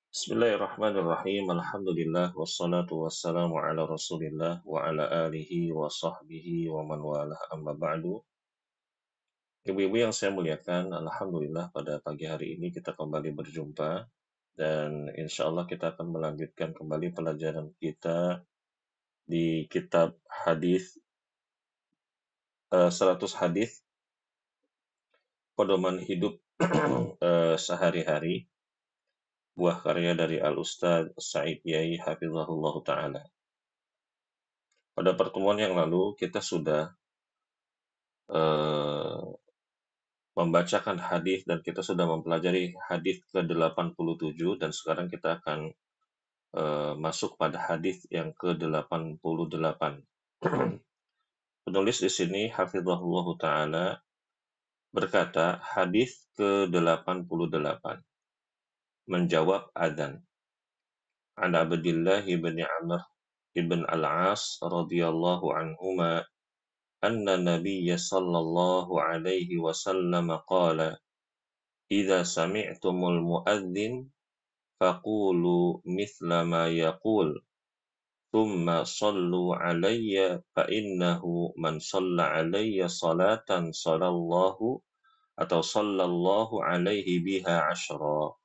Bismillahirrahmanirrahim. Alhamdulillah wassalatu wassalamu ala Rasulillah wa ala alihi wa sahbihi wa man walah amma ba'du. Ibu-ibu yang saya muliakan, alhamdulillah pada pagi hari ini kita kembali berjumpa dan insya Allah kita akan melanjutkan kembali pelajaran kita di kitab hadis 100 hadis pedoman hidup sehari-hari, buah karya dari Al-Ustaz Sa'id Yai Hafizahullah Ta'ala. Pada pertemuan yang lalu kita sudah eh, membacakan hadis dan kita sudah mempelajari hadis ke-87 dan sekarang kita akan masuk pada hadis yang ke-88. Penulis di sini hafizahullah taala berkata hadis ke-88 menjawab adzan. An Abdillah bin Amr ibn Al-As radhiyallahu anhuma anna Nabiyya sallallahu alaihi wasallam qala idza sami'tumul muadzin faqulu mithla ma yaqul thumma sallu alayya fa innahu man shalla alayya salatan sallallahu alaihi biha asyra,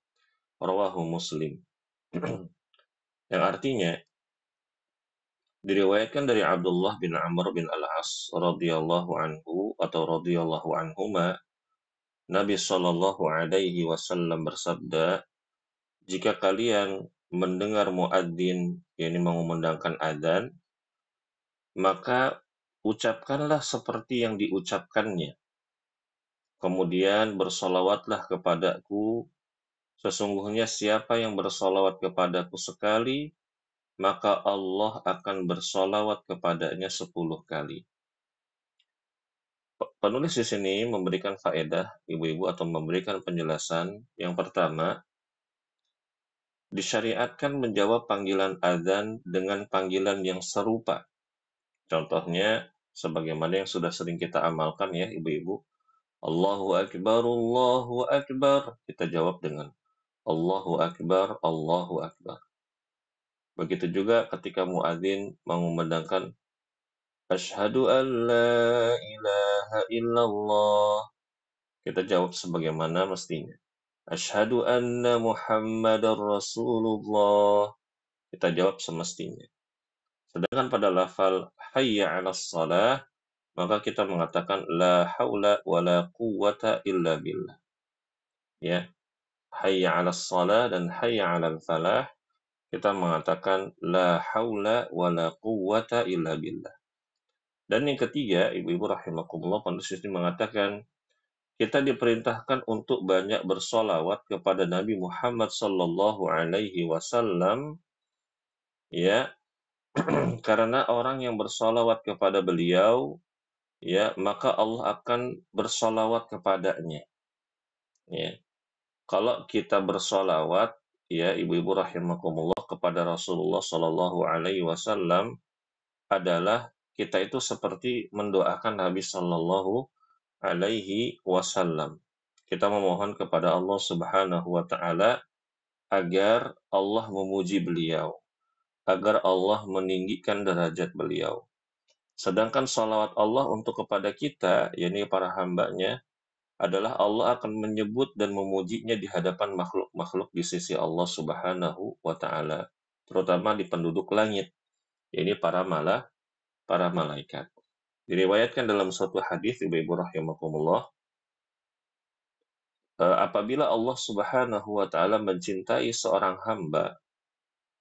rawahu Muslim. Yang artinya diriwayatkan dari Abdullah bin Amr bin Al-As radhiyallahu anhu atau radhiyallahu anhuma, Nabi sallallahu alaihi wasallam bersabda, jika kalian mendengar muadzin, yakni mengumandangkan adzan, maka ucapkanlah seperti yang diucapkannya. Kemudian bersolawatlah kepadaku, sesungguhnya siapa yang bersolawat kepadaku sekali, maka Allah akan bersolawat kepadanya 10 kali. Penulis di sini memberikan faedah, ibu-ibu, atau memberikan penjelasan. Yang pertama, disyariatkan menjawab panggilan adzan dengan panggilan yang serupa. Contohnya, sebagaimana yang sudah sering kita amalkan ya ibu-ibu. Allahu Akbar, Allahu Akbar. Kita jawab dengan Allahu Akbar, Allahu Akbar. Begitu juga ketika muadzin mengumandangkan Asyhadu an la ilaha illallah. Kita jawab sebagaimana mestinya. Asyhadu anna Muhammadar Rasulullah. Kita jawab semestinya. Sedangkan pada lafal hayya 'alas shalah, maka kita mengatakan la haula wala quwwata illa billah. Ya, hayya 'alas shalah dan hayya 'alal falah, kita mengatakan la haula wala quwwata illa billah. Dan yang ketiga, ibu-ibu rahimakumullah, penulis ini mengatakan kita diperintahkan untuk banyak bersolawat kepada Nabi Muhammad sallallahu alaihi wasallam, ya, karena orang yang bersolawat kepada beliau, ya, maka Allah akan bersolawat kepadanya. Ya. Kalau kita bersolawat, ya, ibu-ibu rahimakumullah, kepada Rasulullah sallallahu alaihi wasallam adalah kita itu seperti mendoakan Nabi sallallahu alaihi wasallam. Kita memohon kepada Allah Subhanahu wa taala agar Allah memuji beliau, agar Allah meninggikan derajat beliau. Sedangkan salawat Allah untuk kepada kita, yakni para hambanya, adalah Allah akan menyebut dan memujinya di hadapan makhluk-makhluk di sisi Allah Subhanahu wa taala, terutama di penduduk langit, yakni para malaikat. Diriwayatkan dalam suatu hadis, ibu-ibu rahimakumullah, apabila Allah Subhanahu wa taala mencintai seorang hamba,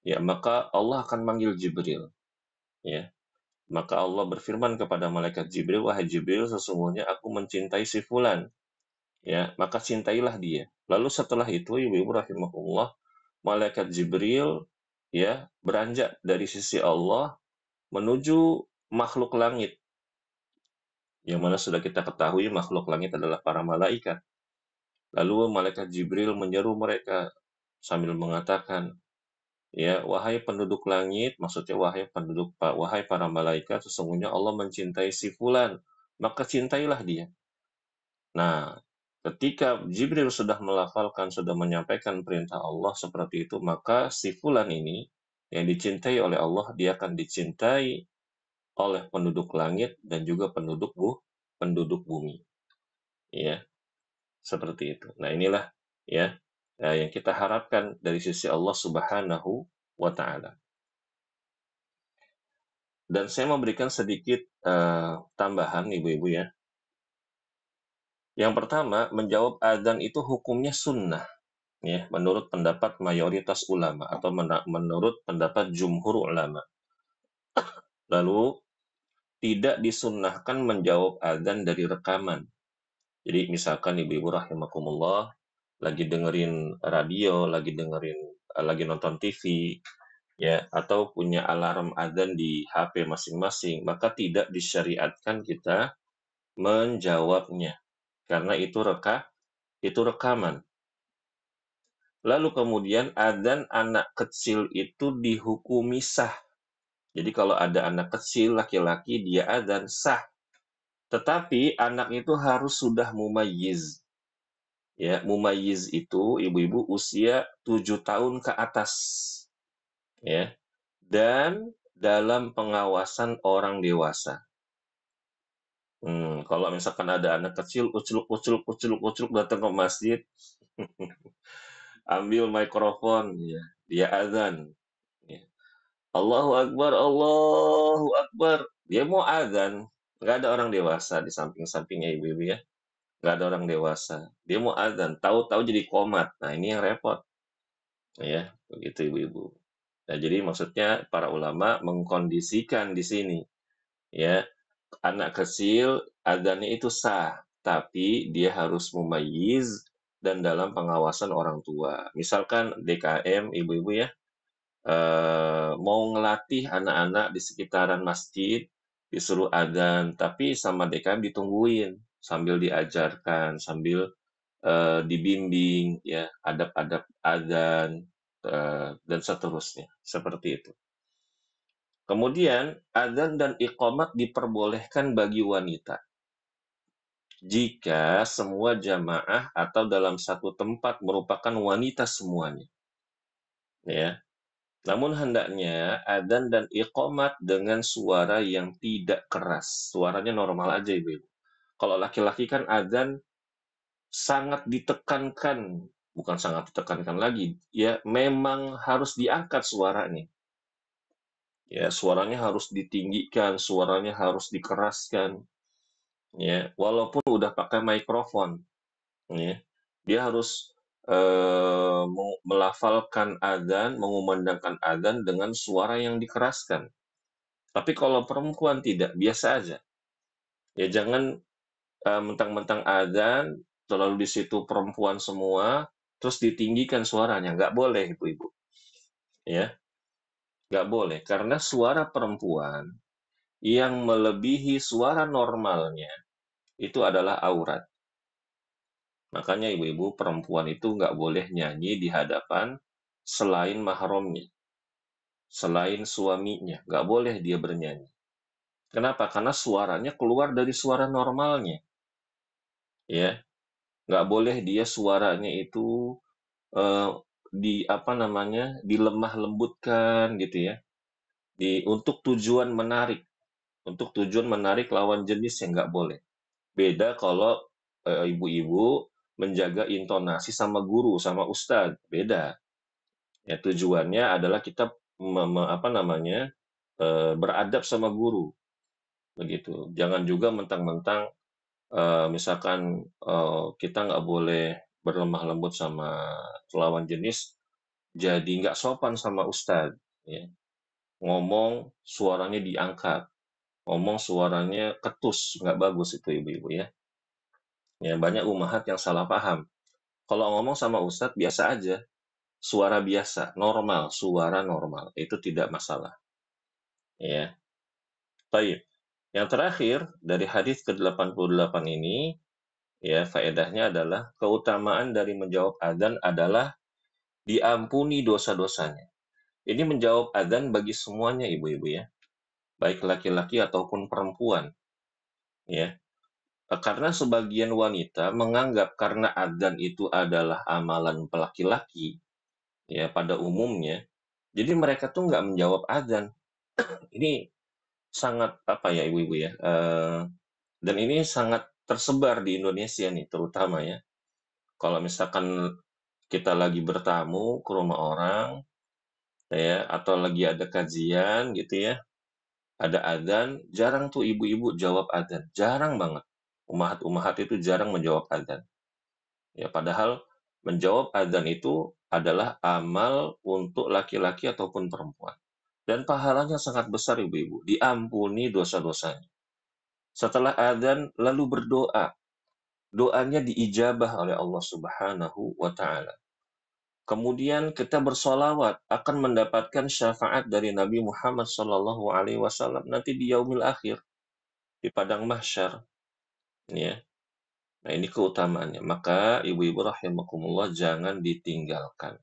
ya maka Allah akan manggil Jibril, ya. Maka Allah berfirman kepada malaikat Jibril, wahai Jibril, sesungguhnya aku mencintai si fulan, ya, maka cintailah dia. Lalu setelah itu, ibu-ibu rahimahullah, malaikat Jibril, ya, beranjak dari sisi Allah menuju makhluk langit, yang mana sudah kita ketahui makhluk langit adalah para malaikat. Lalu malaikat Jibril menyeru mereka sambil mengatakan, ya, wahai penduduk langit, maksudnya wahai para malaikat, sesungguhnya Allah mencintai si fulan, maka cintailah dia. Nah, Ketika Jibril sudah melafalkan, sudah menyampaikan perintah Allah seperti itu, maka si fulan ini yang dicintai oleh Allah, dia akan dicintai oleh penduduk langit dan juga penduduk bumi. Ya, seperti itu. Nah, inilah ya yang kita harapkan dari sisi Allah Subhanahu wa taala. Dan saya memberikan sedikit tambahan ibu-ibu ya. Yang pertama, menjawab adzan itu hukumnya sunnah, ya, menurut pendapat mayoritas ulama atau menurut pendapat jumhur ulama. Lalu, tidak disunnahkan menjawab adzan dari rekaman. Jadi, misalkan ibu-ibu rahimakumullah, lagi dengerin radio, lagi nonton TV, ya, atau punya alarm adzan di HP masing-masing, maka tidak disyariatkan kita menjawabnya, karena itu rekaman. Lalu kemudian adzan anak kecil itu dihukumi sah. Jadi kalau ada anak kecil laki-laki dia adzan sah. Tetapi anak itu harus sudah mumayyiz. Ya, mumayyiz itu ibu-ibu usia 7 tahun ke atas. Ya. Dan dalam pengawasan orang dewasa. Kalau misalkan ada anak kecil uculuk datang ke masjid, ambil mikrofon, ya, dia azan. Ya. Allahu Akbar, Allahu Akbar. Dia mau azan, nggak ada orang dewasa di samping-sampingnya ibu-ibu ya. Nggak ada orang dewasa. Dia mau azan, tahu-tahu jadi komat. Nah ini yang repot, ya begitu ibu-ibu. Nah jadi maksudnya para ulama mengkondisikan di sini, ya anak kecil azannya itu sah, tapi dia harus mumayyiz dan dalam pengawasan orang tua. Misalkan DKM ibu-ibu ya, mau ngelatih anak-anak di sekitaran masjid, disuruh adzan, tapi sama DKM ditungguin, sambil diajarkan, sambil dibimbing, ya, adab-adab adzan, dan seterusnya, seperti itu. Kemudian, adzan dan iqamat diperbolehkan bagi wanita jika semua jamaah atau dalam satu tempat merupakan wanita semuanya. Ya, namun hendaknya adzan dan iqamat dengan suara yang tidak keras. Suaranya normal aja ibu. Kalau laki-laki kan adzan sangat ditekankan, bukan sangat ditekankan lagi, ya memang harus diangkat suaranya. Ya, suaranya harus ditinggikan, suaranya harus dikeraskan. Ya, walaupun udah pakai mikrofon, ya. Dia harus melafalkan adzan, mengumandangkan adzan dengan suara yang dikeraskan. Tapi kalau perempuan tidak, biasa aja. Ya jangan mentang-mentang adzan, terlalu di situ perempuan semua, terus ditinggikan suaranya. Nggak boleh, ibu-ibu. Ya, nggak boleh. Karena suara perempuan yang melebihi suara normalnya, itu adalah aurat. Makanya ibu-ibu perempuan itu nggak boleh nyanyi di hadapan selain mahramnya, selain suaminya, nggak boleh dia bernyanyi. Kenapa? Karena suaranya keluar dari suara normalnya, ya. Nggak boleh dia suaranya itu eh, apa namanya, dilemah lembutkan gitu ya, untuk tujuan menarik lawan jenis yang nggak boleh. Beda kalau ibu-ibu menjaga intonasi sama guru, sama ustadz, beda. Ya tujuannya adalah kita apa namanya, beradab sama guru, begitu. Jangan juga mentang-mentang misalkan kita nggak boleh berlemah lembut sama lawan jenis, jadi nggak sopan sama ustadz. Ya. Ngomong suaranya diangkat, ngomong suaranya ketus, nggak bagus itu ibu-ibu ya. Ya banyak umahat yang salah paham. Kalau ngomong sama ustadz biasa aja, suara biasa, normal, suara normal, itu tidak masalah. Ya, baik. Yang terakhir dari hadis ke-88 ini, ya faedahnya adalah keutamaan dari menjawab adzan adalah diampuni dosa-dosanya. Ini menjawab adzan bagi semuanya ibu-ibu ya, baik laki-laki ataupun perempuan. Ya, Karena sebagian wanita menganggap karena adzan itu adalah amalan laki-laki, ya pada umumnya, jadi mereka tuh nggak menjawab adzan. Ini sangat apa ya ibu-ibu ya, dan ini sangat tersebar di Indonesia nih terutama ya. Kalau misalkan kita lagi bertamu ke rumah orang, ya, atau lagi ada kajian gitu ya, ada adzan, jarang tuh ibu-ibu jawab adzan, jarang banget. Umahat-umahat itu jarang menjawab adzan. Ya, padahal menjawab adzan itu adalah amal untuk laki-laki ataupun perempuan. Dan pahalanya sangat besar ibu-ibu, diampuni dosa-dosanya. Setelah adzan lalu berdoa, doanya diijabah oleh Allah Subhanahu wa taala. Kemudian kita bersolawat akan mendapatkan syafaat dari Nabi Muhammad Sallallahu Alaihi Wasallam nanti di yaumil akhir di padang mahsyar. Ya, nah ini keutamaannya. Maka ibu-ibu rahimakumullah jangan ditinggalkan.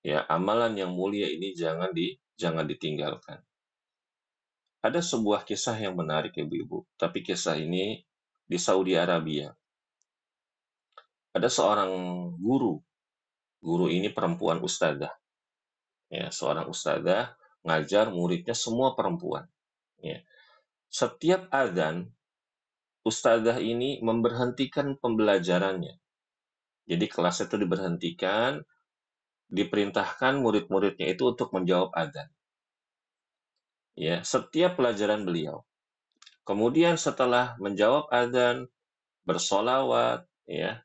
Ya, amalan yang mulia ini jangan ditinggalkan. Ada sebuah kisah yang menarik ibu-ibu, tapi kisah ini di Saudi Arabia. Ada seorang guru, guru ini perempuan ustadzah. Ya, seorang ustadzah ngajar muridnya semua perempuan. Ya. Setiap adzan, ustadzah ini memberhentikan pembelajarannya. Jadi kelas itu diberhentikan, diperintahkan murid-muridnya itu untuk menjawab adzan. Ya, setiap pelajaran beliau. Kemudian setelah menjawab adzan, bersolawat, ya,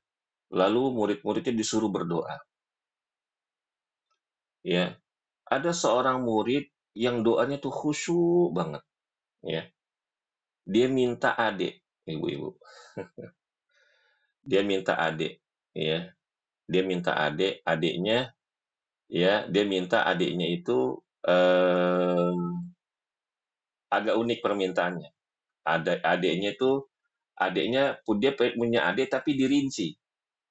lalu murid-muridnya disuruh berdoa. Ya, ada seorang murid yang doanya tuh khusyuk banget. Ya, dia minta adik, ibu-ibu. Dia minta adik, ya. Dia minta adik, adiknya, ya, dia minta adiknya itu eh, agak unik permintaannya. Adiknya itu, dia punya adik tapi dirinci.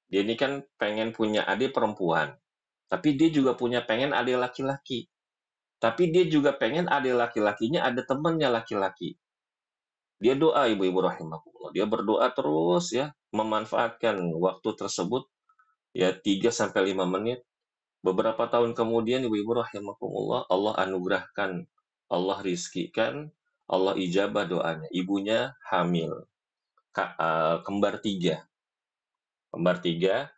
Dia ini kan pengen punya adik perempuan, tapi dia juga punya pengen adik laki-laki. Tapi dia juga pengen adik laki-lakinya ada temannya laki-laki. Dia doa ibu-ibu rahimahullah. Dia berdoa terus ya, memanfaatkan waktu tersebut ya 3 sampai 5 menit. Beberapa tahun kemudian ibu-ibu rahimahumullah Allah anugerahkan, Allah rizkikan, Allah ijabah doanya. Ibunya hamil, kembar tiga, kembar tiga,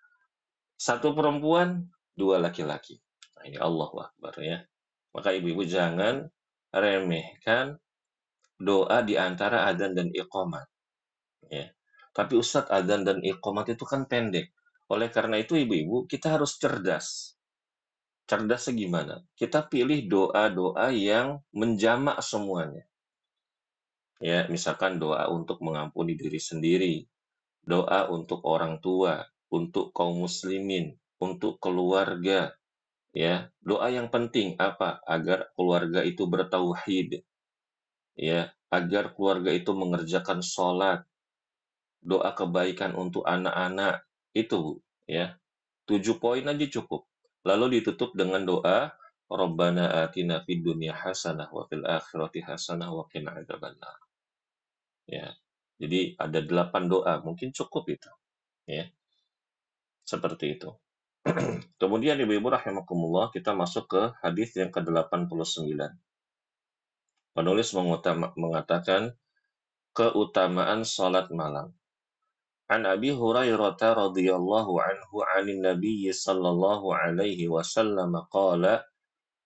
satu perempuan, dua laki-laki. Nah, ini Allahu Akbar ya. Maka ibu-ibu jangan remehkan doa di antara adzan dan iqamat ya. Tapi Ustadz, adzan dan iqamat itu kan pendek. Oleh karena itu ibu-ibu kita harus cerdas. Cerdasnya gimana? Kita pilih doa-doa yang menjamak semuanya. Ya, misalkan doa untuk mengampuni diri sendiri, doa untuk orang tua, untuk kaum muslimin, untuk keluarga, ya. Doa yang penting apa? Agar keluarga itu bertauhid, ya, agar keluarga itu mengerjakan sholat, doa kebaikan untuk anak-anak, itu, ya. 7 poin aja cukup. Lalu ditutup dengan doa, Rabbana atina fid dunya hasanah wa fil akhirati hasanah wa qina adzabannar. Ya. Jadi ada 8 doa, mungkin cukup itu, ya. Seperti itu. Kemudian ibu-ibu rahimakumullah, kita masuk ke hadis yang ke-89. Penulis mengatakan keutamaan salat malam. An Abi Hurairah radhiyallahu anhu 'anil Nabiy sallallahu alaihi wasallam qala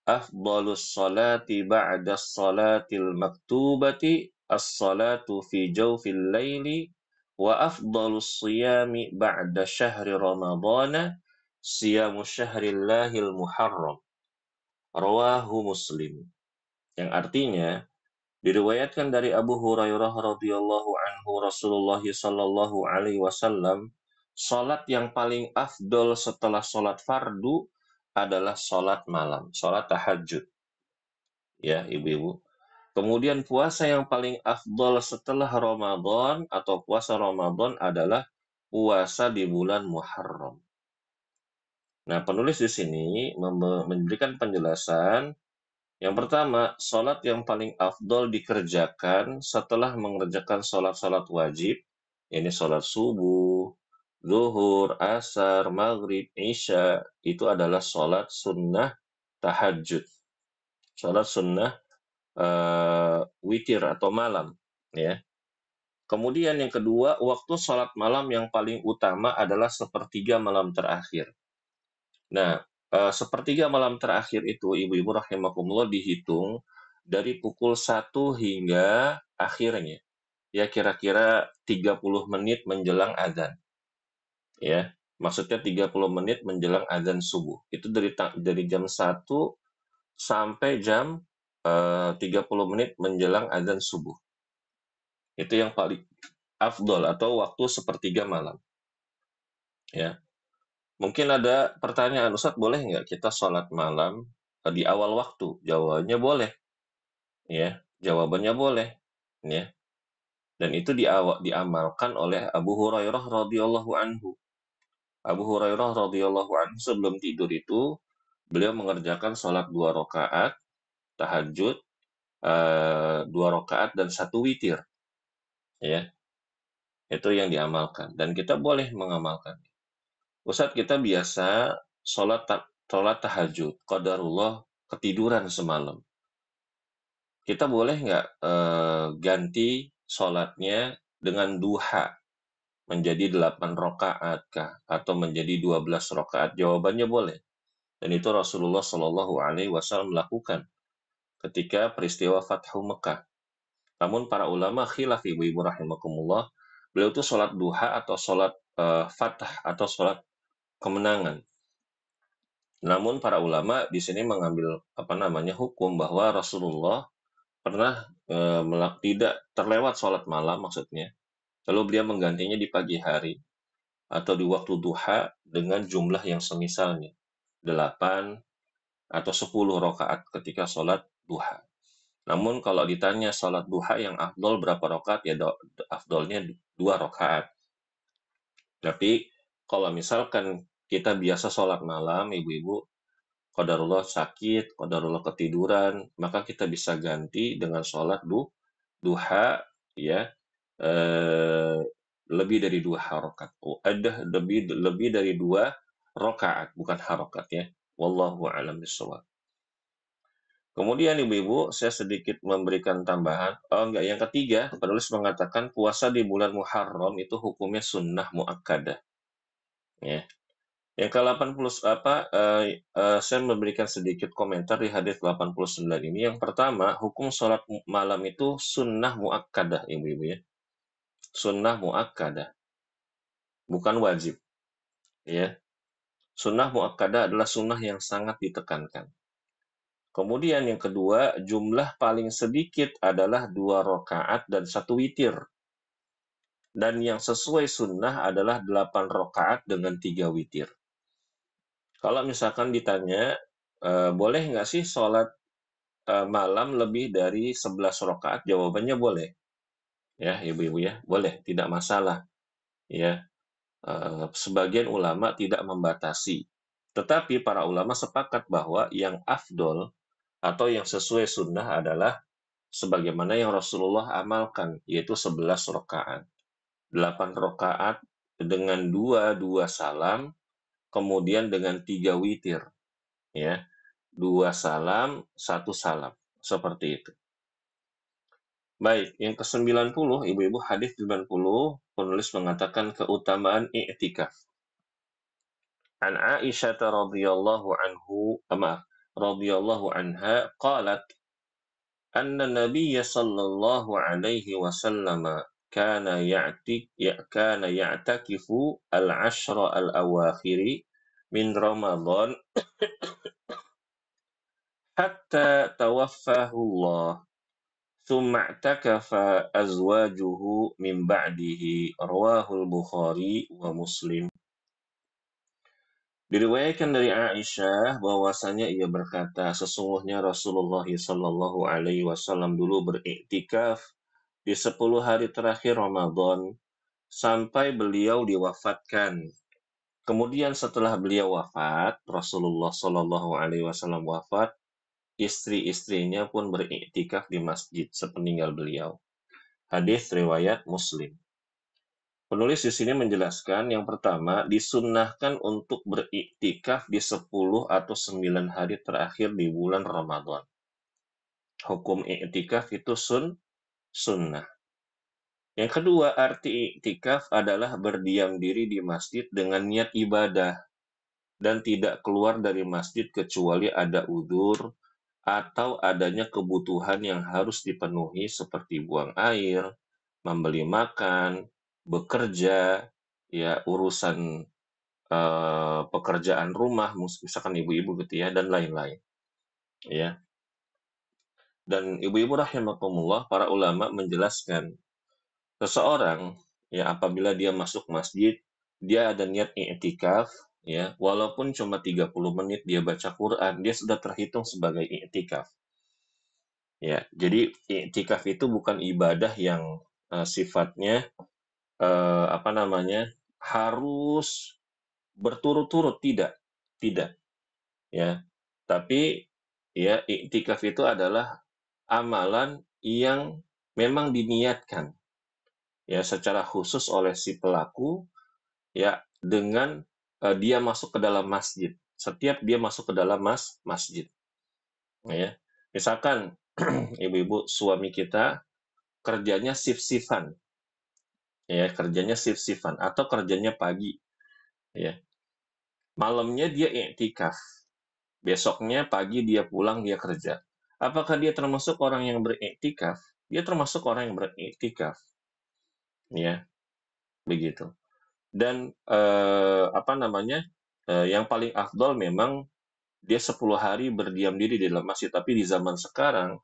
afdalus salati ba'da salatil maktubati as-salatu fi jawfil laili wa afdalus siyami ba'da syahri ramadhana siyamu syahrillahil muharram rawahu Muslim. Yang artinya diriwayatkan dari Abu Hurairah radhiyallahu anhu Rasulullah sallallahu alaihi wasallam, salat yang paling afdol setelah salat fardu adalah salat malam, salat tahajud. Ya, ibu-ibu. Kemudian puasa yang paling afdol setelah Ramadan atau puasa Ramadan adalah puasa di bulan Muharram. Nah, penulis di sini memberikan penjelasan Yang pertama, sholat yang paling afdol dikerjakan setelah mengerjakan sholat-sholat wajib, ini sholat subuh, zuhur, asar, maghrib, isya, itu adalah sholat sunnah tahajud. Sholat sunnah witir atau malam. Ya. Kemudian yang kedua, waktu sholat malam yang paling utama adalah sepertiga malam terakhir. Nah, sepertiga malam terakhir itu ibu-ibu rahimakumullah dihitung dari pukul 1 hingga akhirnya. Ya kira-kira 30 menit menjelang adzan. Ya, maksudnya 30 menit menjelang adzan subuh. Itu dari jam 1 sampai jam 30 menit menjelang adzan subuh. Itu yang paling afdol atau waktu sepertiga malam. Ya, mungkin ada pertanyaan, Ustaz boleh nggak kita sholat malam di awal waktu? Jawabannya boleh, ya. Jawabannya boleh, ya. Dan itu diamalkan oleh Abu Hurairah radhiyallahu anhu. Abu Hurairah radhiyallahu anhu sebelum tidur itu beliau mengerjakan sholat 2 rakaat tahajud, 2 rakaat dan 1 witir, ya. Itu yang diamalkan dan kita boleh mengamalkan. Ustaz kita biasa sholat tahajud, qadarullah ketiduran semalam. Kita boleh nggak ganti sholatnya dengan duha menjadi 8 rakaat kah atau menjadi 12 rakaat? Jawabannya boleh. Dan itu Rasulullah Shallallahu Alaihi Wasallam lakukan ketika peristiwa Fathu Mekah. Namun para ulama khilaf ibu-ibu rahimakumullah, beliau itu sholat duha atau sholat fatah atau sholat kemenangan. Namun para ulama di sini mengambil hukum bahwa Rasulullah pernah tidak terlewat sholat malam maksudnya. Lalu beliau menggantinya di pagi hari atau di waktu duha dengan jumlah yang semisalnya 8 atau 10 rakaat ketika sholat duha. Namun kalau ditanya sholat duha yang afdol berapa rakaat, ya afdolnya 2 rakaat. Tapi kalau misalkan kita biasa sholat malam, ibu-ibu, qadarullah sakit, qadarullah ketiduran, maka kita bisa ganti dengan sholat duha, ya, eh, lebih dari 2 rakaat. Ada lebih dari 2 rakaat, bukan harokat ya. Wallahu a'lam bishawab. Kemudian ibu-ibu, saya sedikit memberikan tambahan. Oh enggak, yang ketiga, penulis mengatakan puasa di bulan Muharram itu hukumnya sunnah muakkadah. Ya. Yang ke-80 saya memberikan sedikit komentar di hadis 89 ini. Yang pertama, hukum sholat malam itu sunnah muakkadah, ibu-ibu ya. Sunnah muakkadah, bukan wajib. Ya. Sunnah muakkadah adalah sunnah yang sangat ditekankan. Kemudian yang kedua, jumlah paling sedikit adalah 2 rakaat dan 1 witir. Dan yang sesuai sunnah adalah 8 rakaat dengan 3 witir. Kalau misalkan ditanya, boleh nggak sih sholat malam lebih dari 11 rakaat? Jawabannya boleh. Ya, ibu-ibu ya, boleh, tidak masalah. Ya, sebagian ulama tidak membatasi. Tetapi para ulama sepakat bahwa yang afdol atau yang sesuai sunnah adalah sebagaimana yang Rasulullah amalkan, yaitu 11 rakaat. 8 rakaat dengan dua salam, kemudian dengan 3 witir. Ya, 2 salam, 1 salam. Seperti itu. Baik, yang ke-90, ibu-ibu, hadis 90, penulis mengatakan keutamaan i'tikaf. An Aisyah radhiyallahu anhu, radhiyallahu anha qalat anna Nabiy sallallahu alaihi wasallam kana ya'takifu al-ashra al-awakhiri min Ramadan hatta tawaffahu Allah. Thumma i'takafa azwajuhu min ba'dihi. Rawahul Bukhari wa Muslim. Diriwayatkan dari Aisyah bahwasanya ia berkata, sesungguhnya Rasulullah Shallallahu Alaihi Wasallam dulu beriktikaf di 10 hari terakhir Ramadan sampai beliau diwafatkan. Kemudian setelah beliau wafat, Rasulullah Shallallahu Alaihi Wasallam wafat, istri-istrinya pun beriktikaf di masjid sepeninggal beliau. Hadis riwayat Muslim. Penulis di sini menjelaskan yang pertama, disunnahkan untuk beriktikaf di 10 atau 9 hari terakhir di bulan Ramadan. Hukum iktikaf itu sunnah. Yang kedua, arti iktikaf adalah berdiam diri di masjid dengan niat ibadah dan tidak keluar dari masjid kecuali ada udzur atau adanya kebutuhan yang harus dipenuhi seperti buang air, membeli makan, bekerja, ya urusan pekerjaan rumah, misalkan ibu-ibu gitu ya, dan lain-lain. Ya. Dan ibu-ibu rahimakumullah, para ulama menjelaskan seseorang ya apabila dia masuk masjid, dia ada niat i'tikaf ya, walaupun cuma 30 menit dia baca Quran, dia sudah terhitung sebagai i'tikaf. Ya, jadi i'tikaf itu bukan ibadah yang sifatnya apa namanya? Harus berturut-turut, tidak. Tidak, ya. Tapi ya i'tikaf itu adalah amalan yang memang diniatkan ya secara khusus oleh si pelaku ya dengan dia masuk ke dalam masjid. Setiap dia masuk ke dalam masjid ya. Misalkan ibu-ibu suami kita kerjanya shift-shiftan ya, kerjanya shift-shiftan atau kerjanya pagi ya. Malamnya dia iktikaf. Besoknya pagi dia pulang dia kerja. Apakah dia termasuk orang yang beriktikaf? Dia termasuk orang yang beriktikaf ya, begitu. Dan apa namanya? Yang paling afdol memang dia 10 hari berdiam diri di dalam masjid, tapi di zaman sekarang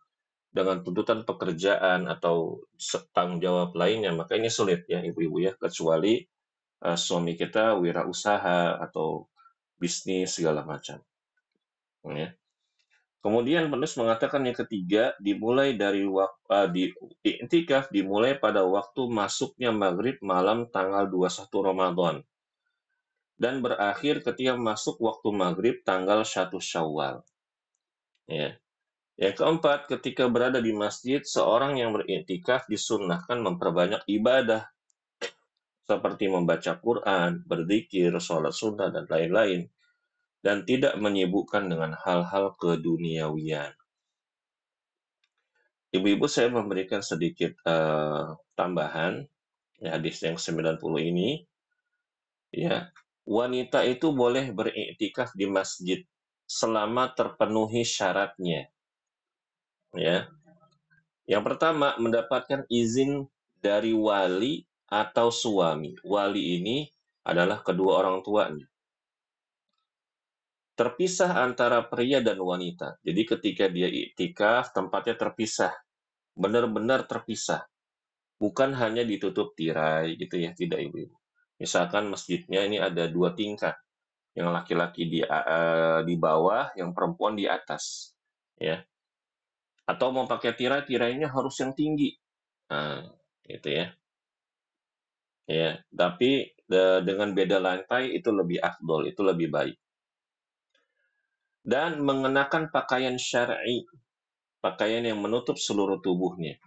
dengan tuntutan pekerjaan atau tanggung jawab lainnya, maka ini sulit ya ibu-ibu ya, kecuali suami kita wirausaha atau bisnis segala macam. Ya. Kemudian penulis mengatakan yang ketiga, dimulai dari di iktikaf dimulai pada waktu masuknya maghrib malam tanggal 21 Ramadan dan berakhir ketika masuk waktu maghrib tanggal 1 Syawal. Ya. Yang keempat, ketika berada di masjid, seorang yang beriktikaf disunnahkan memperbanyak ibadah seperti membaca Quran, berzikir, sholat sunnah, dan lain-lain, dan tidak menyibukkan dengan hal-hal keduniawian. Ibu-ibu, saya memberikan sedikit tambahan ya, hadis yang 90 ini. Ya, wanita itu boleh beriktikaf di masjid selama terpenuhi syaratnya. Ya, yang pertama mendapatkan izin dari wali atau suami. Wali ini adalah kedua orang tuanya. Terpisah antara pria dan wanita. Jadi ketika dia iktikaf, tempatnya terpisah. Benar-benar terpisah. Bukan hanya ditutup tirai gitu ya, tidak ibu-ibu. Misalkan masjidnya ini ada 2 tingkat. Yang laki-laki di bawah, yang perempuan di atas. Ya. Atau mau pakai tirai, tirainya harus yang tinggi. Nah, gitu ya. Ya, tapi dengan beda lantai itu lebih afdol, itu lebih baik. Dan mengenakan pakaian syar'i, pakaian yang menutup seluruh tubuhnya.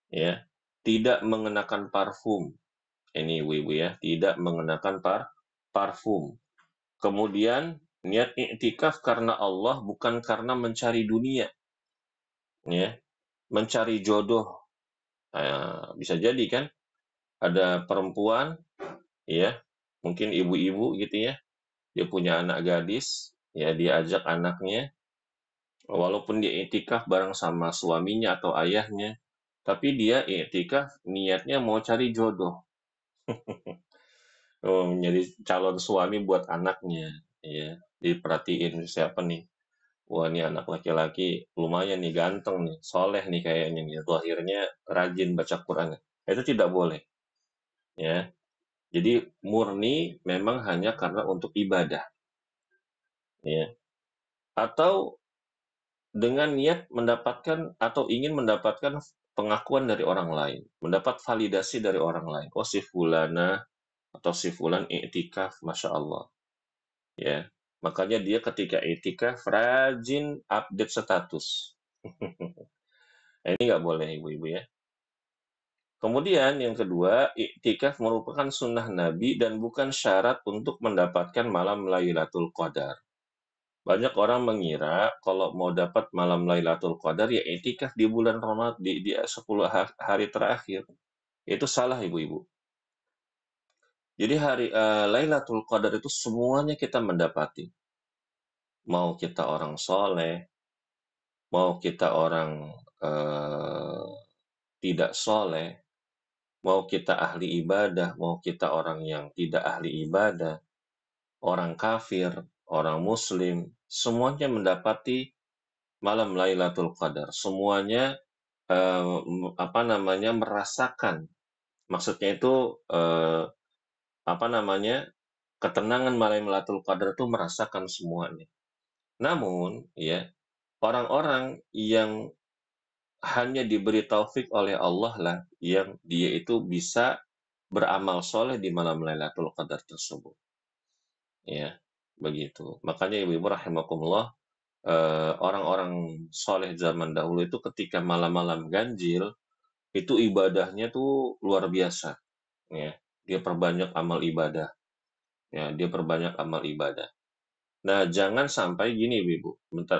Ya, tidak mengenakan parfum. Ini ibu-ibu ya, tidak mengenakan parfum. Kemudian niat iktikaf karena Allah bukan karena mencari dunia. Ya, mencari jodoh. Bisa jadi kan ada perempuan ya, mungkin ibu-ibu gitu ya, dia punya anak gadis, ya dia ajak anaknya, walaupun dia iktikaf bareng sama suaminya atau ayahnya, tapi dia iktikaf niatnya mau cari jodoh. Menjadi calon suami buat anaknya, ya. Diperhatiin siapa nih. Wah, ini anak laki-laki lumayan nih, ganteng nih, soleh nih kayaknya nih. Atau akhirnya rajin baca Quran. Itu tidak boleh, ya. Jadi murni memang hanya karena untuk ibadah, ya. Atau dengan niat mendapatkan atau ingin mendapatkan pengakuan dari orang lain, mendapat validasi dari orang lain. Oh, si fulana atau si fulan iktikaf, masya Allah, ya. Makanya dia ketika etikaf rajin update status. Nah, ini nggak boleh ibu-ibu ya. Kemudian yang kedua, iktikaf merupakan sunnah Nabi dan bukan syarat untuk mendapatkan malam Lailatul Qadar. Banyak orang mengira kalau mau dapat malam Lailatul Qadar ya iktikaf di bulan Ramadan di 10 hari terakhir. Itu salah ibu-ibu. Jadi hari Lailatul Qadar itu semuanya kita mendapati. Mau kita orang soleh, mau kita orang eh, tidak soleh, mau kita ahli ibadah, mau kita orang yang tidak ahli ibadah, orang kafir, orang muslim, semuanya mendapati malam Lailatul Qadar. Semuanya apa namanya merasakan. Maksudnya itu apa namanya ketenangan malam Lailatul Qadar itu merasakan semuanya. Namun ya orang-orang yang hanya diberi taufik oleh Allah lah yang dia itu bisa beramal soleh di malam Lailatul Qadar tersebut. Ya, begitu. Makanya ibu-ibu rahimakumullah, orang-orang soleh zaman dahulu itu ketika malam-malam ganjil, itu ibadahnya tuh luar biasa. Ya, dia perbanyak amal ibadah. Ya, dia perbanyak amal ibadah. Nah, jangan sampai gini ibu-ibu,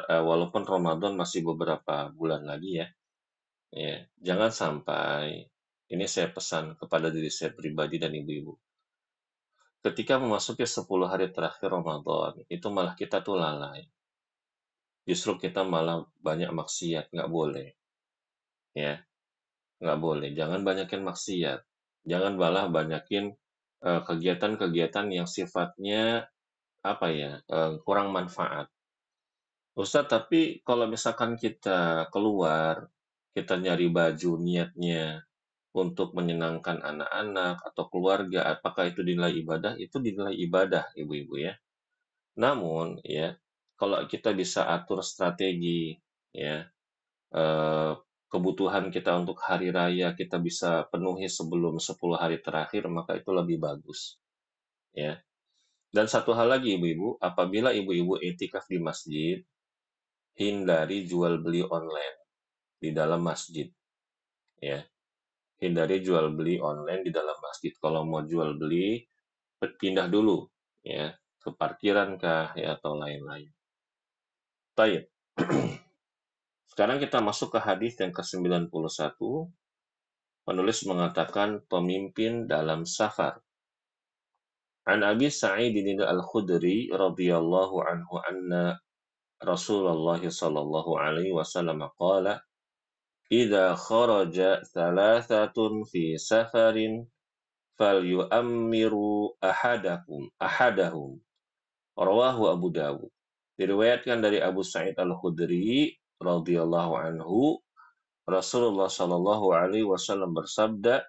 walaupun Ramadan masih beberapa bulan lagi ya, ya, jangan sampai, ini saya pesan kepada diri saya pribadi dan ibu-ibu, ketika memasuki 10 hari terakhir Ramadan, itu malah kita tuh lalai. Justru kita malah banyak maksiat, nggak boleh. Ya, nggak boleh. Jangan banyakin maksiat. Jangan malah banyakin kegiatan-kegiatan yang sifatnya apa ya, kurang manfaat. Ustaz, tapi kalau misalkan kita keluar, kita nyari baju niatnya untuk menyenangkan anak-anak atau keluarga, apakah itu dinilai ibadah? Itu dinilai ibadah, ibu-ibu ya. Namun ya, kalau kita bisa atur strategi ya, eee, kebutuhan kita untuk hari raya kita bisa penuhi sebelum 10 hari terakhir, maka itu lebih bagus ya. Dan satu hal lagi ibu-ibu, apabila ibu-ibu iktikaf di masjid, hindari jual beli online di dalam masjid ya. Hindari jual beli online di dalam masjid. Kalau mau jual beli, pindah dulu ya ke parkiran kah ya atau lain-lain. Baik. Sekarang kita masuk ke hadis yang ke-91. Penulis mengatakan pemimpin dalam safar. An Abi Sa'id Al-Khudri radhiyallahu anhu anna Rasulullah sallallahu alaihi wasallam qala idza kharaja thalathatun fi safarin falyu'ammiru ahadahum rawahu Abu Dawud. Diriwayatkan dari Abu Sa'id Al-Khudri radhiyallahu anhu, Rasulullah Shallallahu alaihi wasallam bersabda,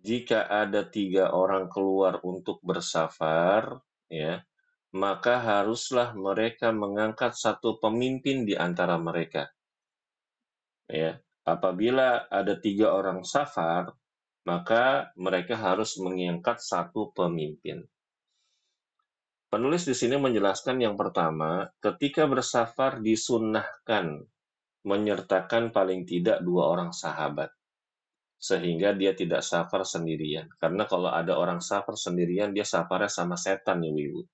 jika ada 3 orang keluar untuk bersafar, ya, maka haruslah mereka mengangkat satu pemimpin di antara mereka. Ya, apabila ada 3 orang safar, maka mereka harus mengangkat satu pemimpin. Penulis di sini menjelaskan yang pertama, ketika bersafar disunnahkan menyertakan paling tidak 2 orang sahabat, sehingga dia tidak safar sendirian. Karena kalau ada orang safar sendirian, dia safarnya sama setan nih, ibu.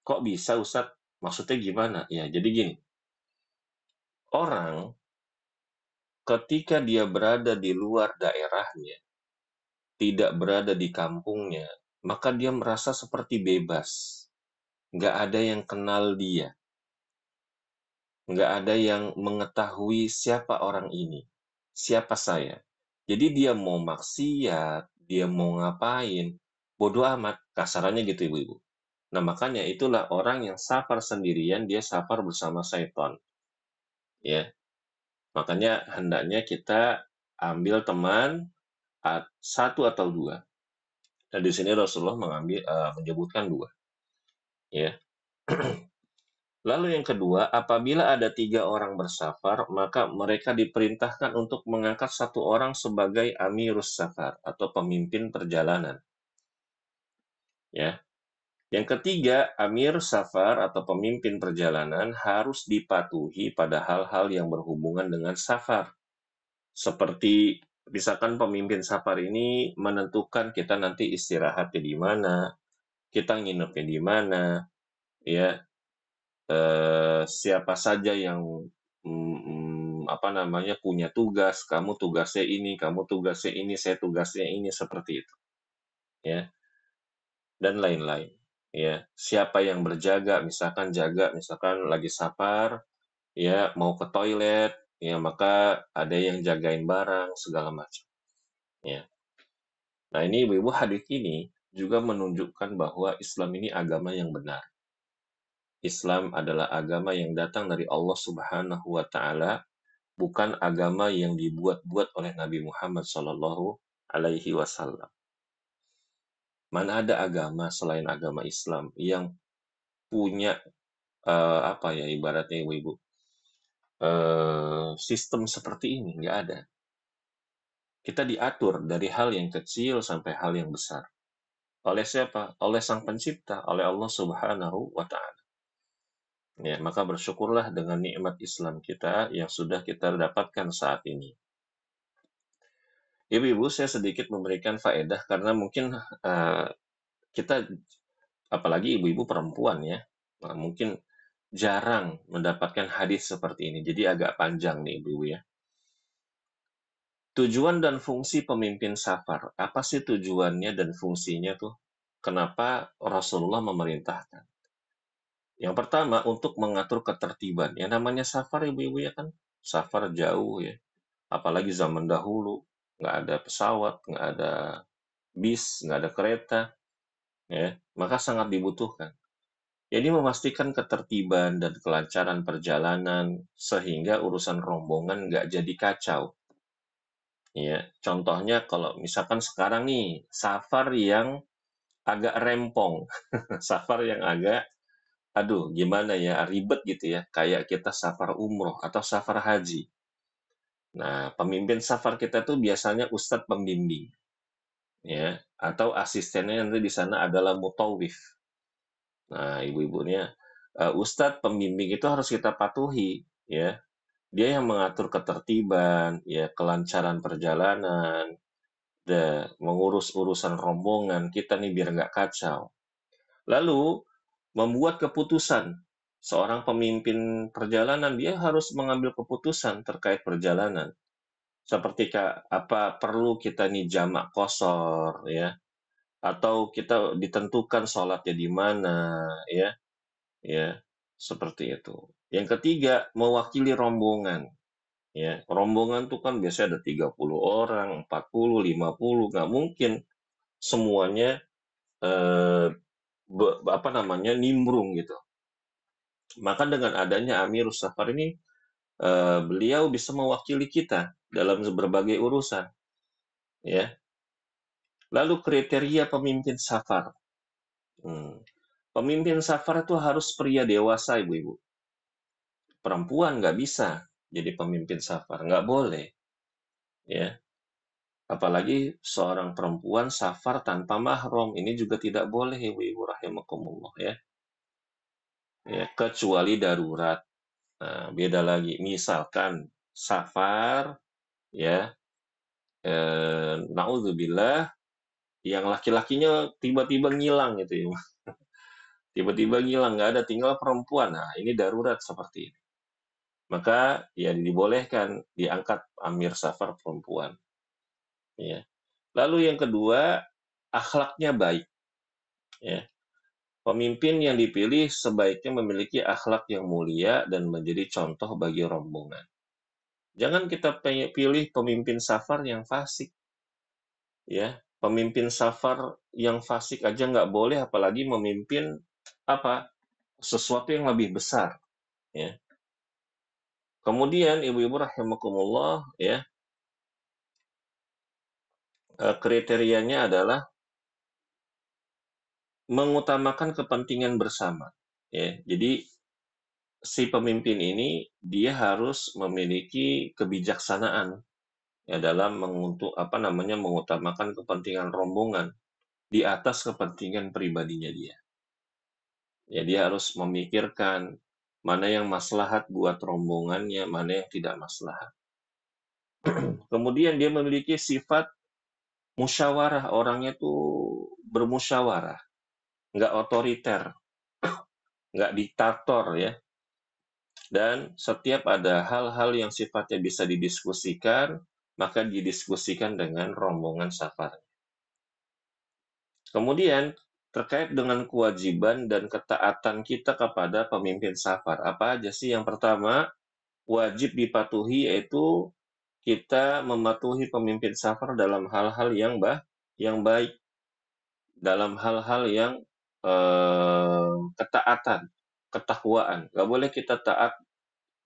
Kok bisa, Ustadz? Maksudnya gimana? Ya, jadi gini, orang ketika dia berada di luar daerahnya, tidak berada di kampungnya, maka dia merasa seperti bebas. Nggak ada yang kenal dia. Nggak ada yang mengetahui siapa orang ini, siapa saya. Jadi dia mau maksiat, dia mau ngapain, bodoh amat, kasarannya gitu ibu-ibu. Nah makanya itulah orang yang safar sendirian, dia safar bersama syaitan. Ya, makanya hendaknya kita ambil teman satu atau dua. Dan di sini Rasulullah menyebutkan dua. Ya. Lalu yang kedua, apabila ada 3 orang bersafar, maka mereka diperintahkan untuk mengangkat satu orang sebagai amirus safar atau pemimpin perjalanan. Ya, Yang ketiga, amir safar atau pemimpin perjalanan harus dipatuhi pada hal-hal yang berhubungan dengan safar. Seperti misalkan pemimpin safar ini menentukan kita nanti istirahatnya di mana, kita nginepnya di mana, ya, siapa saja yang apa namanya punya tugas, kamu tugasnya ini, saya tugasnya ini, seperti itu, ya, dan lain-lain. Ya, siapa yang berjaga, misalkan lagi safar, ya mau ke toilet, ya maka ada yang jagain barang segala macam. Ya. Nah ini ibu-ibu, hadis ini juga menunjukkan bahwa Islam ini agama yang benar. Islam adalah agama yang datang dari Allah Subhanahu wa Ta'ala, bukan agama yang dibuat-buat oleh Nabi Muhammad Sallallahu Alaihi Wasallam. Mana ada agama selain agama Islam yang punya apa ya ibaratnya ibu-ibu, sistem seperti ini? Nggak ada. Kita diatur dari hal yang kecil sampai hal yang besar. Oleh siapa? Oleh Sang Pencipta, oleh Allah Subhanahu wa Ta'ala. Ya, maka bersyukurlah dengan nikmat Islam kita yang sudah kita dapatkan saat ini. Ibu-ibu, saya sedikit memberikan faedah karena mungkin kita, apalagi ibu-ibu perempuan ya, mungkin jarang mendapatkan hadis seperti ini. Jadi agak panjang nih ibu-ibu ya. Tujuan dan fungsi pemimpin safar. Apa sih tujuannya dan fungsinya tuh? Kenapa Rasulullah memerintahkan? Yang pertama, untuk mengatur ketertiban. Yang namanya safar ibu-ibu ya kan, safar jauh ya. Apalagi zaman dahulu, nggak ada pesawat, nggak ada bis, nggak ada kereta, ya. Maka sangat dibutuhkan. Jadi memastikan ketertiban dan kelancaran perjalanan sehingga urusan rombongan nggak jadi kacau. Ya, contohnya kalau misalkan sekarang nih safar yang agak rempong, safar yang agak, aduh gimana ya, ribet gitu ya, kayak kita safar umroh atau safar haji. Nah, pemimpin safar kita tuh biasanya ustadz pembimbing, ya, atau asistennya nanti di sana adalah mutawif. Nah, ibu-ibunya, ustadz pembimbing itu harus kita patuhi, ya. Dia yang mengatur ketertiban, ya, kelancaran perjalanan, mengurus urusan rombongan kita nih biar nggak kacau. Lalu membuat keputusan. Seorang pemimpin perjalanan dia harus mengambil keputusan terkait perjalanan. Seperti apa perlu kita nih jamak kosor ya, atau kita ditentukan sholatnya di mana ya, ya seperti itu. Yang ketiga, mewakili rombongan. Ya, rombongan tuh kan biasanya ada 30 orang, 40, 50, nggak mungkin semuanya eh, apa namanya nimbrung gitu. Maka dengan adanya Amirus Safar ini, beliau bisa mewakili kita dalam berbagai urusan, ya. Lalu kriteria pemimpin safar. Hmm. Pemimpin safar itu harus pria dewasa, ibu-ibu. Perempuan nggak bisa jadi pemimpin safar, nggak boleh, ya. Apalagi seorang perempuan safar tanpa mahram, ini juga tidak boleh, ibu-ibu rahimakumullah, ya. Ya, kecuali darurat. Nah, beda lagi. Misalkan safar, ya, naudzubillah, yang laki-lakinya tiba-tiba ngilang gitu ya. Tiba-tiba ngilang, nggak ada, tinggal perempuan. Nah, ini darurat seperti ini. Maka ya dibolehkan diangkat amir safar perempuan. Ya. Lalu yang kedua, akhlaknya baik. Ya. Pemimpin yang dipilih sebaiknya memiliki akhlak yang mulia dan menjadi contoh bagi rombongan. Jangan kita pilih pemimpin safar yang fasik. Ya, pemimpin safar yang fasik aja nggak boleh, apalagi memimpin apa sesuatu yang lebih besar. Ya. Kemudian ibu-ibu rahimakumullah ya, kriterianya adalah mengutamakan kepentingan bersama. Ya, jadi si pemimpin ini dia harus memiliki kebijaksanaan ya dalam apa namanya mengutamakan kepentingan rombongan di atas kepentingan pribadinya dia. Ya, dia harus memikirkan mana yang maslahat buat rombongannya, mana yang tidak maslahat. Kemudian dia memiliki sifat musyawarah, orangnya tuh bermusyawarah, nggak otoriter, nggak diktator ya. Dan setiap ada hal-hal yang sifatnya bisa didiskusikan, maka didiskusikan dengan rombongan safar. Kemudian, terkait dengan kewajiban dan ketaatan kita kepada pemimpin safar. Apa aja sih? Yang pertama, wajib dipatuhi yaitu kita mematuhi pemimpin safar dalam hal-hal yang baik, dalam hal-hal yang ketaatan, ketakwaan. Gak boleh kita taat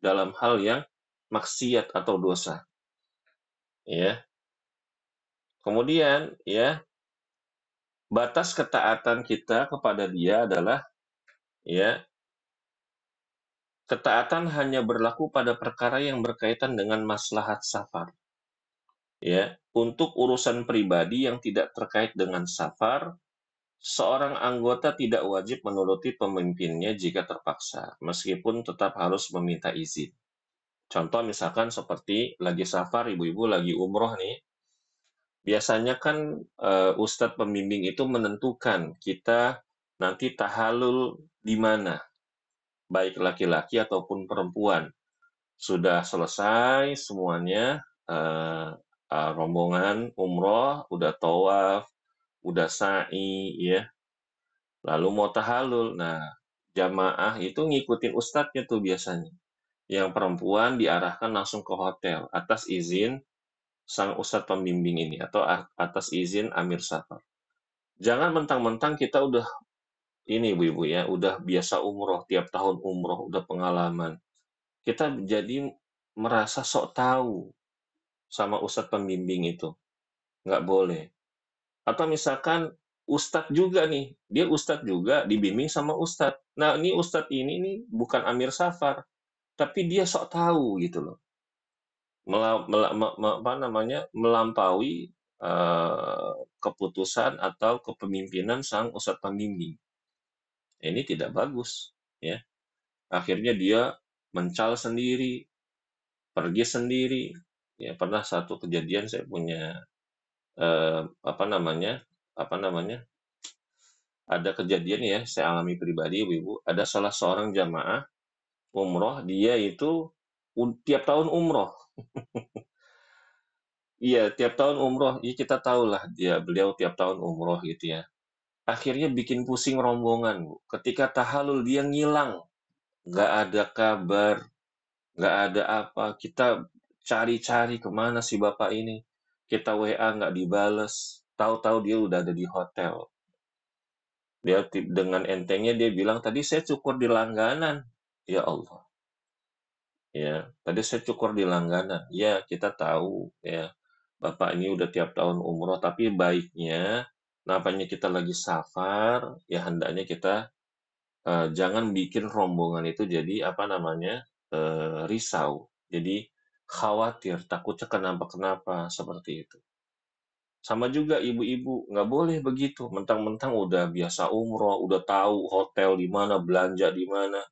dalam hal yang maksiat atau dosa. Ya. Kemudian, ya, batas ketaatan kita kepada dia adalah, ya, ketaatan hanya berlaku pada perkara yang berkaitan dengan maslahat safar. Ya, untuk urusan pribadi yang tidak terkait dengan safar, seorang anggota tidak wajib menuruti pemimpinnya jika terpaksa, meskipun tetap harus meminta izin. Contoh misalkan seperti lagi safar, ibu-ibu lagi umroh nih, biasanya kan ustadz pembimbing itu menentukan kita nanti tahalul di mana, baik laki-laki ataupun perempuan. Sudah selesai semuanya, rombongan umroh, udah tawaf, udah sa'i, ya, lalu mau tahalul. Nah, jamaah itu ngikutin ustadznya tuh biasanya. Yang perempuan diarahkan langsung ke hotel atas izin sang ustadz pembimbing ini atau atas izin amir safar. Jangan mentang-mentang kita udah ini ibu-ibu ya, udah biasa umroh, tiap tahun umroh, udah pengalaman. Kita jadi merasa sok tahu sama ustadz pembimbing itu. Nggak boleh. Atau misalkan ustadz juga nih, dia ustadz juga dibimbing sama ustadz. Nah, ini ustadz ini nih bukan amir safar, tapi dia sok tahu gitu loh. Apa namanya, melampaui keputusan atau kepemimpinan sang ustadz pembimbing. Ini tidak bagus, ya. Akhirnya dia mencal sendiri, pergi sendiri. Ya, pernah satu kejadian saya punya apa namanya? Apa namanya? Ada kejadian ya, saya alami pribadi, ibu-ibu. Ada salah seorang jamaah umroh, dia itu tiap tahun umroh. Iya, tiap tahun umroh. Iya, kita tahulah beliau tiap tahun umroh gitu ya. Akhirnya bikin pusing rombongan, Bu. Ketika tahalul dia ngilang, nggak ada kabar, nggak ada apa. Kita cari-cari kemana si bapak ini. Kita WA nggak dibales. Tahu-tahu dia udah ada di hotel. Dia dengan entengnya dia bilang, tadi saya cukur di langganan. Ya Allah. Ya, tadi saya cukur di langganan. Ya, kita tahu ya. Bapak ini udah tiap tahun umroh, tapi baiknya namanya kita lagi safar, ya hendaknya kita jangan bikin rombongan itu jadi apa namanya risau, jadi khawatir, takutnya kenapa-kenapa seperti itu. Sama juga ibu-ibu, nggak boleh begitu, mentang-mentang udah biasa umroh, udah tahu hotel di mana, belanja di mana,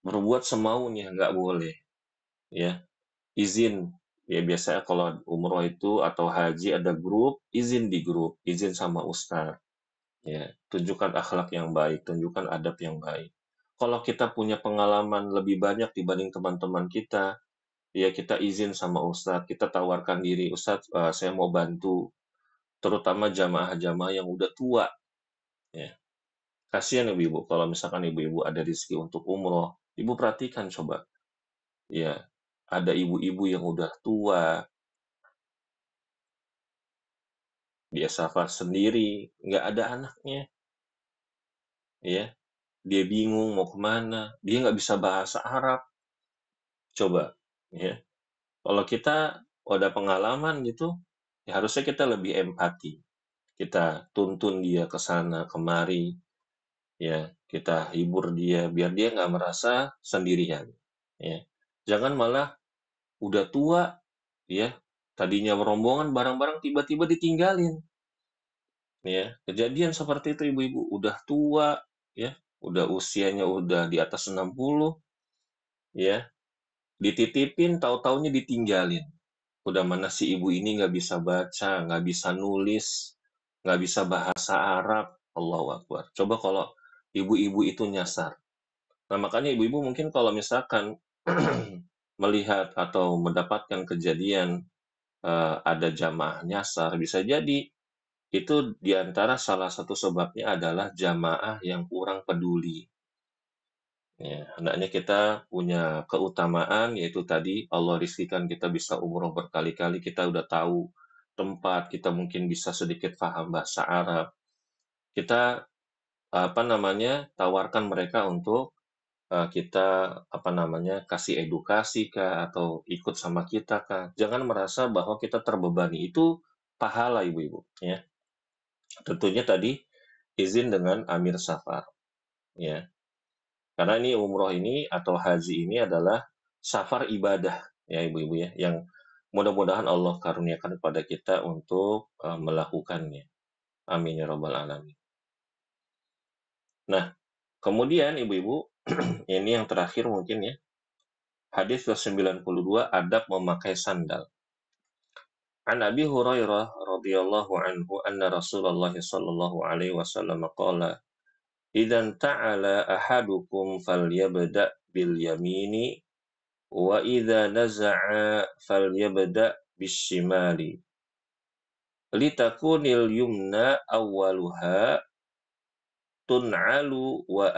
berbuat semaunya, nggak boleh, ya. Izin, ya biasanya kalau umroh itu atau haji ada grup, izin di grup, izin sama ustaz. Ya, tunjukkan akhlak yang baik, tunjukkan adab yang baik. Kalau kita punya pengalaman lebih banyak dibanding teman-teman kita, ya kita izin sama ustadz, kita tawarkan diri, ustadz, saya mau bantu, terutama jamaah-jamaah yang udah tua. Ya. Kasihan ibu-ibu, kalau misalkan ibu-ibu ada rezeki untuk umroh, ibu perhatikan coba, ya, ada ibu-ibu yang udah tua, dia safar sendiri, nggak ada anaknya, ya, dia bingung mau kemana, dia nggak bisa bahasa Arab, coba, ya. Kalau kita udah pengalaman gitu, ya harusnya kita lebih empati. Kita tuntun dia ke sana kemari, ya, kita hibur dia biar dia nggak merasa sendirian, ya. Jangan malah udah tua, ya, tadinya rombongan barang-barang tiba-tiba ditinggalin, ya. Kejadian seperti itu ibu-ibu, udah tua, ya, udah usianya udah di atas 60, ya, dititipin tahu-taunya ditinggalin. Udah mana si ibu ini nggak bisa baca, nggak bisa nulis, nggak bisa bahasa Arab. Allahu Akbar. Coba kalau ibu-ibu itu nyasar. Nah, makanya ibu-ibu mungkin kalau misalkan melihat atau mendapatkan kejadian ada jamaah nyasar, bisa jadi itu diantara salah satu sebabnya adalah jamaah yang kurang peduli. Ya, hendaknya kita punya keutamaan, yaitu tadi Allah rizkikan kita bisa umroh berkali-kali, kita udah tahu tempat, kita mungkin bisa sedikit paham bahasa Arab. Kita apa namanya tawarkan mereka untuk kita apa namanya kasih edukasi kah atau ikut sama kita kah. Jangan merasa bahwa kita terbebani. Itu pahala ibu-ibu ya. Tentunya tadi izin dengan Amir Safar ya. Karena ini umroh ini atau haji ini adalah safar ibadah ya ibu-ibu ya, yang mudah-mudahan Allah karuniakan kepada kita untuk melakukannya. Amin ya rabbal alamin. Nah, kemudian ibu-ibu, ini yang terakhir mungkin ya. Hadis ke-92 adab memakai sandal. An Abi Hurairah radhiyallahu anhu anna Rasulullah sallallahu alaihi wasallam qala idzan ta'ala ahadukum falyabda bil yamini wa idza naza'a falyabda bisyimali litakunil yumna awwaluha tun'alu wa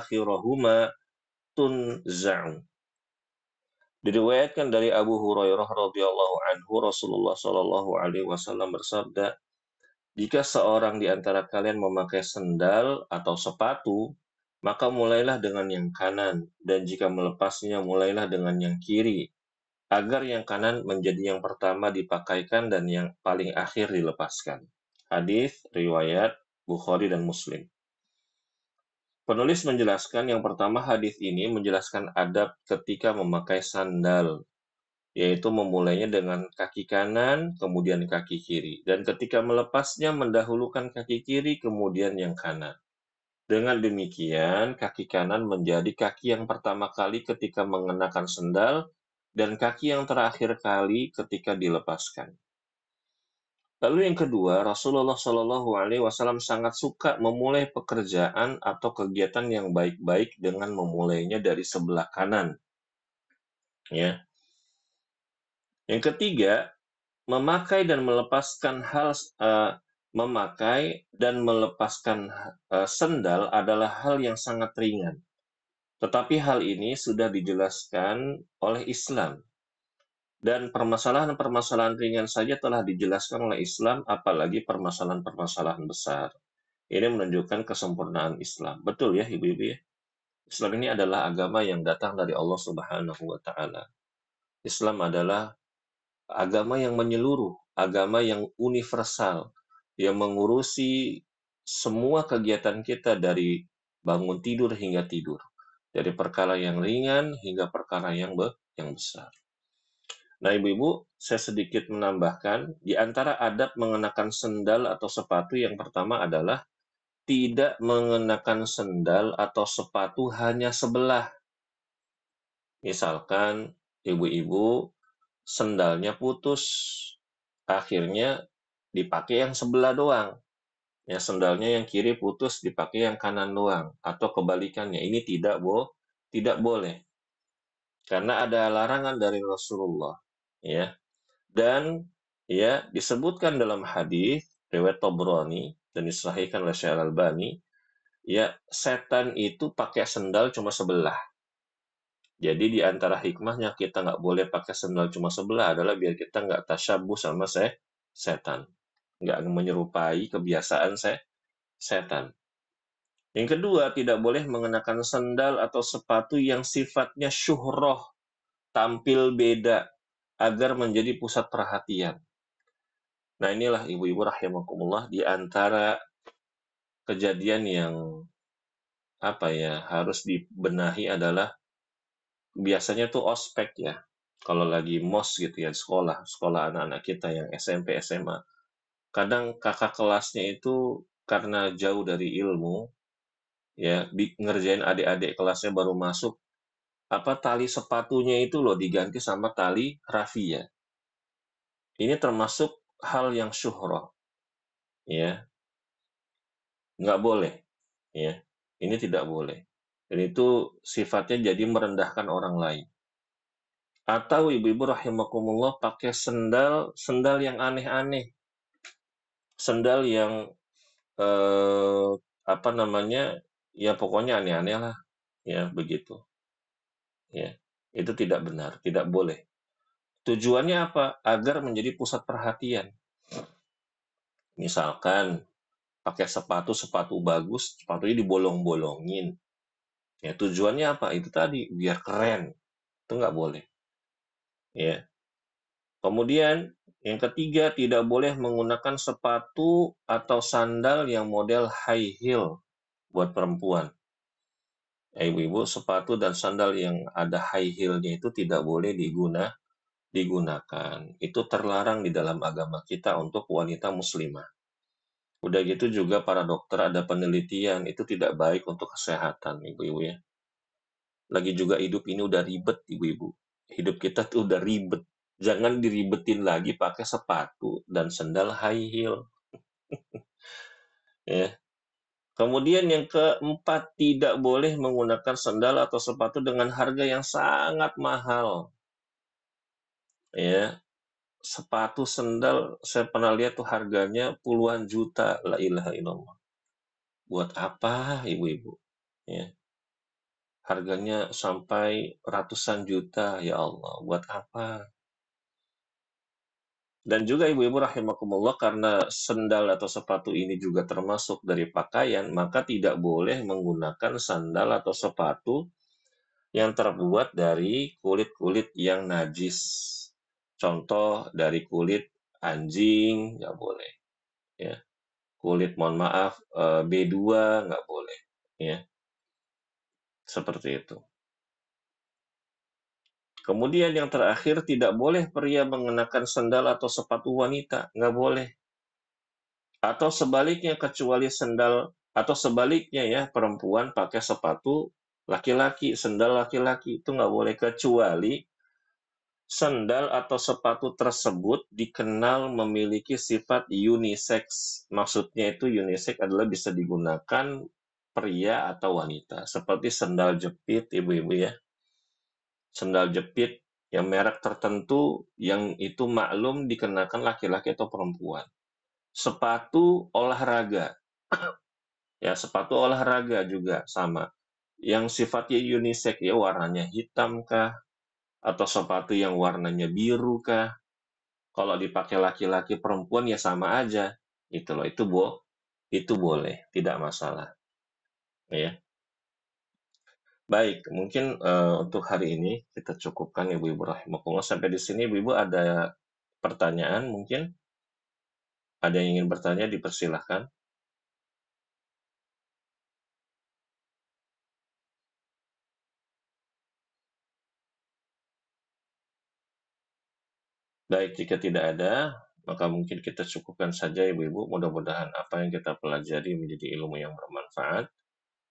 akhiruhuma tunza'u. Diriwayatkan dari Abu Hurairah radhiyallahu anhu Rasulullah shallallahu alaihi wasallam bersabda, jika seorang di antara kalian memakai sendal atau sepatu, maka mulailah dengan yang kanan, dan jika melepasnya mulailah dengan yang kiri, agar yang kanan menjadi yang pertama dipakaikan dan yang paling akhir dilepaskan. Hadis riwayat Bukhari dan Muslim. Penulis menjelaskan yang pertama hadis ini menjelaskan adab ketika memakai sandal, yaitu memulainya dengan kaki kanan, kemudian kaki kiri. Dan ketika melepasnya mendahulukan kaki kiri, kemudian yang kanan. Dengan demikian, kaki kanan menjadi kaki yang pertama kali ketika mengenakan sandal, dan kaki yang terakhir kali ketika dilepaskan. Lalu yang kedua, Rasulullah Shallallahu Alaihi Wasallam sangat suka memulai pekerjaan atau kegiatan yang baik-baik dengan memulainya dari sebelah kanan. Ya. Yang ketiga, memakai dan melepaskan sendal adalah hal yang sangat ringan. Tetapi hal ini sudah dijelaskan oleh Islam. Dan permasalahan-permasalahan ringan saja telah dijelaskan oleh Islam, apalagi permasalahan-permasalahan besar. Ini menunjukkan kesempurnaan Islam. Betul ya, ibu-ibu ya? Islam ini adalah agama yang datang dari Allah Subhanahu wa Ta'ala. Islam adalah agama yang menyeluruh, agama yang universal, yang mengurusi semua kegiatan kita dari bangun tidur hingga tidur. Dari perkara yang ringan hingga perkara yang besar. Nah, ibu-ibu, saya sedikit menambahkan, di antara adab mengenakan sendal atau sepatu yang pertama adalah tidak mengenakan sendal atau sepatu hanya sebelah. Misalkan ibu-ibu sendalnya putus, akhirnya dipakai yang sebelah doang. Ya, sendalnya yang kiri putus, dipakai yang kanan doang. Atau kebalikannya, ini tidak boleh. Karena ada larangan dari Rasulullah. Ya, dan ya disebutkan dalam hadis riwayat Tabrani dan disahihkan oleh Syekh Al-Albani, ya setan itu pakai sendal cuma sebelah. Jadi di antara hikmahnya kita nggak boleh pakai sendal cuma sebelah adalah biar kita nggak tasyabuh sama setan. Nggak menyerupai kebiasaan setan. Yang kedua, tidak boleh mengenakan sendal atau sepatu yang sifatnya syuhroh, tampil beda, agar menjadi pusat perhatian. Nah, inilah ibu-ibu rahimakumullah di antara kejadian yang apa ya harus dibenahi adalah biasanya tuh ospek ya. Kalau lagi mos gitu ya sekolah anak-anak kita yang SMP SMA. Kadang kakak kelasnya itu karena jauh dari ilmu, ya, ngerjain adik-adik kelasnya baru masuk, apa tali sepatunya itu loh diganti sama tali rafia. Ini termasuk hal yang syuhrah, ya, nggak boleh, ya. Ini tidak boleh. Dan itu sifatnya jadi merendahkan orang lain. Atau ibu-ibu rahimakumullah pakai sendal sendal yang aneh-aneh, sendal yang eh, apa namanya, ya pokoknya aneh-aneh lah, ya begitu, ya. Itu tidak benar, tidak boleh. Tujuannya apa? Agar menjadi pusat perhatian. Misalkan pakai sepatu bagus, sepatunya dibolong-bolongin. Ya tujuannya apa? Itu tadi biar keren. Itu nggak boleh. Ya. Kemudian yang ketiga tidak boleh menggunakan sepatu atau sandal yang model high heel buat perempuan. Ibu-ibu, sepatu dan sandal yang ada high heel-nya itu tidak boleh digunakan. Itu terlarang di dalam agama kita untuk wanita muslimah. Udah gitu juga para dokter ada penelitian, itu tidak baik untuk kesehatan, ibu-ibu ya. Lagi juga hidup ini udah ribet, ibu-ibu. Hidup kita tuh udah ribet. Jangan diribetin lagi pakai sepatu dan sandal high heel. Ya. Kemudian yang keempat, tidak boleh menggunakan sandal atau sepatu dengan harga yang sangat mahal. Ya, sepatu sandal saya pernah lihat tuh harganya puluhan juta. La ilaha illallah. Buat apa, ibu-ibu? Ya, harganya sampai ratusan juta, ya Allah. Buat apa? Dan juga ibu-ibu rahimakumullah, karena sandal atau sepatu ini juga termasuk dari pakaian, maka tidak boleh menggunakan sandal atau sepatu yang terbuat dari kulit-kulit yang najis. Contoh dari kulit anjing, nggak boleh. Ya. Kulit, mohon maaf, B2 nggak boleh. Ya, seperti itu. Kemudian yang terakhir, tidak boleh pria mengenakan sandal atau sepatu wanita. Nggak boleh. Atau sebaliknya, kecuali sandal, atau sebaliknya ya, perempuan pakai sepatu laki-laki, sandal laki-laki. Itu nggak boleh, kecuali sandal atau sepatu tersebut dikenal memiliki sifat unisex. Maksudnya itu unisex adalah bisa digunakan pria atau wanita. Seperti sandal jepit, ibu-ibu ya. Sandal jepit yang merek tertentu yang itu maklum dikenakan laki-laki atau perempuan. Sepatu olahraga. Ya, sepatu olahraga juga sama. Yang sifatnya unisex ya, warnanya hitam kah? Atau sepatu yang warnanya biru kah? Kalau dipakai laki-laki perempuan ya sama aja. Itu loh, itu boleh, tidak masalah. Ya. Baik, mungkin untuk hari ini kita cukupkan ibu-ibu rahimakumullah. Sampai di sini ibu-ibu ada pertanyaan mungkin? Ada yang ingin bertanya, dipersilahkan. Baik, jika tidak ada, maka mungkin kita cukupkan saja ibu-ibu. Mudah-mudahan apa yang kita pelajari menjadi ilmu yang bermanfaat.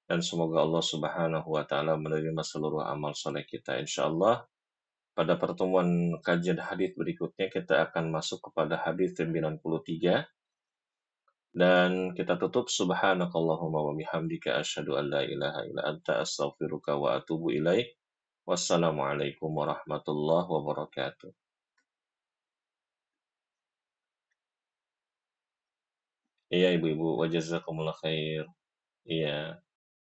Dan semoga Allah Subhanahu wa Ta'ala menerima seluruh amal soleh kita. Insya Allah, pada pertemuan kajian hadis berikutnya kita akan masuk kepada hadis 93 dan kita tutup subhanakallahumma wa bihamdika asyhadu an la ilaha illa anta astaghfiruka wa atubu ilaik. Wassalamualaikum warahmatullahi wabarakatuh. Iya ibu-ibu, wa jazakumullah khair. Iya.